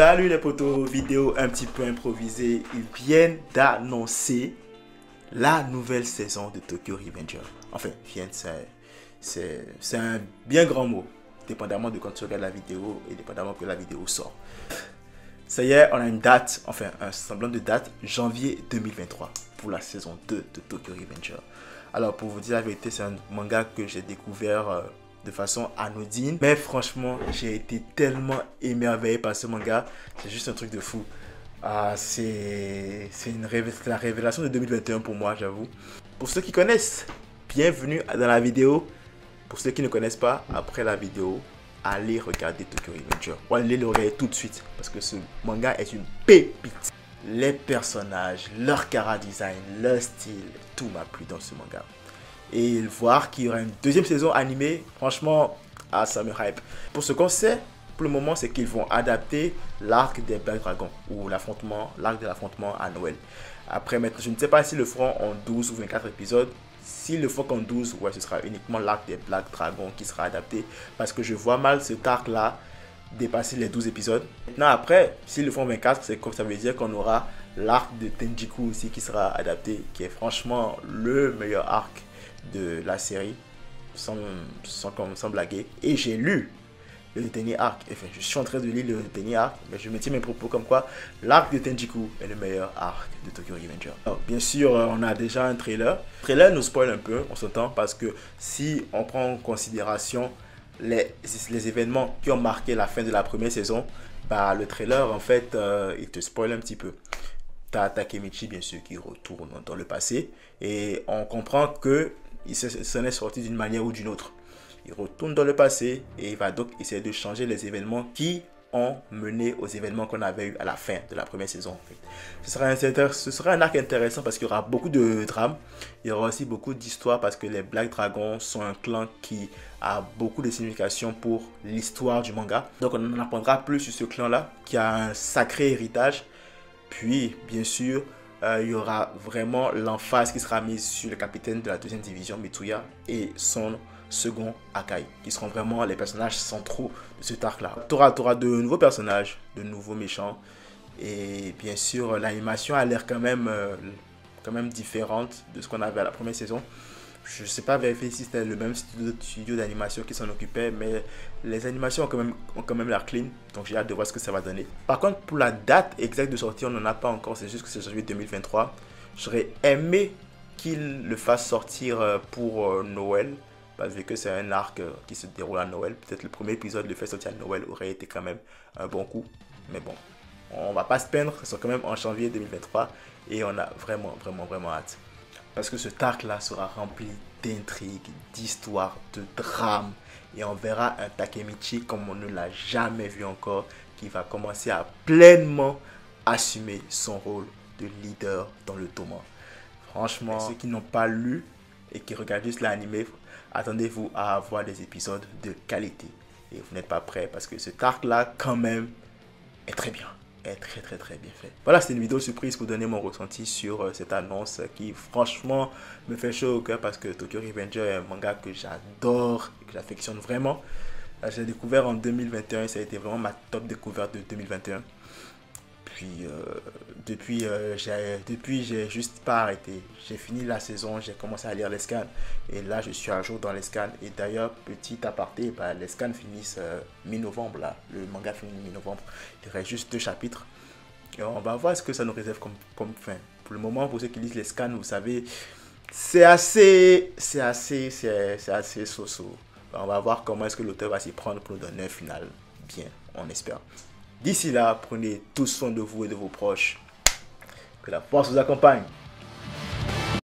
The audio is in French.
Salut les potos, vidéo un petit peu improvisée. Ils viennent d'annoncer la nouvelle saison de Tokyo Revenger. Enfin, c'est un bien grand mot, dépendamment de quand tu regardes la vidéo et dépendamment que la vidéo sort. Ça y est, on a une date, enfin un semblant de date, janvier 2023 pour la saison 2 de Tokyo Revenger. Alors pour vous dire la vérité, c'est un manga que j'ai découvert de façon anodine. Mais franchement, j'ai été tellement émerveillé par ce manga. C'est juste un truc de fou. C'est la révélation de 2021 pour moi, j'avoue. Pour ceux qui connaissent, bienvenue dans la vidéo. Pour ceux qui ne connaissent pas, après la vidéo, allez regarder Tokyo Revenger. Ou allez le regarder tout de suite. Parce que ce manga est une pépite. Les personnages, leur chara-design, leur style, tout m'a plu dans ce manga. Et voir qu'il y aura une deuxième saison animée, franchement, ça me hype. Pour ce qu'on sait, pour le moment, c'est qu'ils vont adapter l'arc des Black Dragons, ou l'arc de l'affrontement à Noël. Après, maintenant, je ne sais pas s'ils le feront en 12 ou 24 épisodes. S'ils le font en 12, ouais, ce sera uniquement l'arc des Black Dragons qui sera adapté. Parce que je vois mal cet arc-là dépasser les 12 épisodes. Maintenant, après, s'ils le font 24, c'est comme ça veut dire qu'on aura l'arc de Tenjiku aussi qui sera adapté, qui est franchement le meilleur arc de la série, sans blaguer. Et j'ai lu le dernier arc, enfin je suis en train de lire le dernier arc, mais je me tiens mes propos comme quoi l'arc de Tenjiku est le meilleur arc de Tokyo Revenger. Alors, bien sûr, on a déjà un trailer. Le trailer nous spoil un peu, on s'entend, parce que si on prend en considération les événements qui ont marqué la fin de la première saison, bah le trailer en fait il te spoil un petit peu. T'as Takemichi bien sûr qui retourne dans le passé et on comprend que il s'en est sorti d'une manière ou d'une autre. Il retourne dans le passé et il va donc essayer de changer les événements qui ont mené aux événements qu'on avait eu à la fin de la première saison. En fait. Ce sera un arc intéressant parce qu'il y aura beaucoup de drames. Il y aura aussi beaucoup d'histoires parce que les Black Dragons sont un clan qui a beaucoup de signification pour l'histoire du manga. Donc on en apprendra plus sur ce clan-là qui a un sacré héritage. Puis, bien sûr, il y aura vraiment l'emphase qui sera mise sur le capitaine de la deuxième division, Mitsuya, et son second Akai, qui seront vraiment les personnages centraux de cet arc-là. Tu auras de nouveaux personnages, de nouveaux méchants, et bien sûr, l'animation a l'air quand même différente de ce qu'on avait à la première saison. Je ne sais pas vérifier si c'était le même studio d'animation qui s'en occupait, mais les animations ont quand même l'air clean, donc j'ai hâte de voir ce que ça va donner. Par contre, pour la date exacte de sortie, on n'en a pas encore, c'est juste que c'est janvier 2023. J'aurais aimé qu'il le fasse sortir pour Noël, parce que c'est un arc qui se déroule à Noël. Peut-être le premier épisode le fait sortir à Noël aurait été quand même un bon coup, mais bon, on va pas se peindre, c'est quand même en janvier 2023 et on a vraiment hâte. Parce que ce arc-là sera rempli d'intrigues, d'histoires, de drames. Et on verra un Takemichi comme on ne l'a jamais vu encore, qui va commencer à pleinement assumer son rôle de leader dans le tournoi. Franchement, ceux qui n'ont pas lu et qui regardent juste l'anime, attendez-vous à avoir des épisodes de qualité. Et vous n'êtes pas prêts parce que cet arc-là, quand même, est très bien. Est très bien fait. Voilà, c'est une vidéo surprise pour donner mon ressenti sur cette annonce qui franchement me fait chaud au cœur parce que Tokyo Revenger est un manga que j'adore et que j'affectionne vraiment. J'ai découvert en 2021 et ça a été vraiment ma top découverte de 2021. Puis depuis j'ai juste pas arrêté. J'ai fini la saison, j'ai commencé à lire les scans et là je suis à jour dans les scans. Et d'ailleurs, petit aparté, les scans finissent mi-novembre là. Le manga finit mi-novembre. Il reste juste 2 chapitres. Et on va voir ce que ça nous réserve comme fin. Pour le moment, pour ceux qui lisent les scans, vous savez, c'est assez so-so. On va voir comment est-ce que l'auteur va s'y prendre pour nous donner un final bien, on espère. D'ici là, prenez tous soin de vous et de vos proches. Que la force vous accompagne.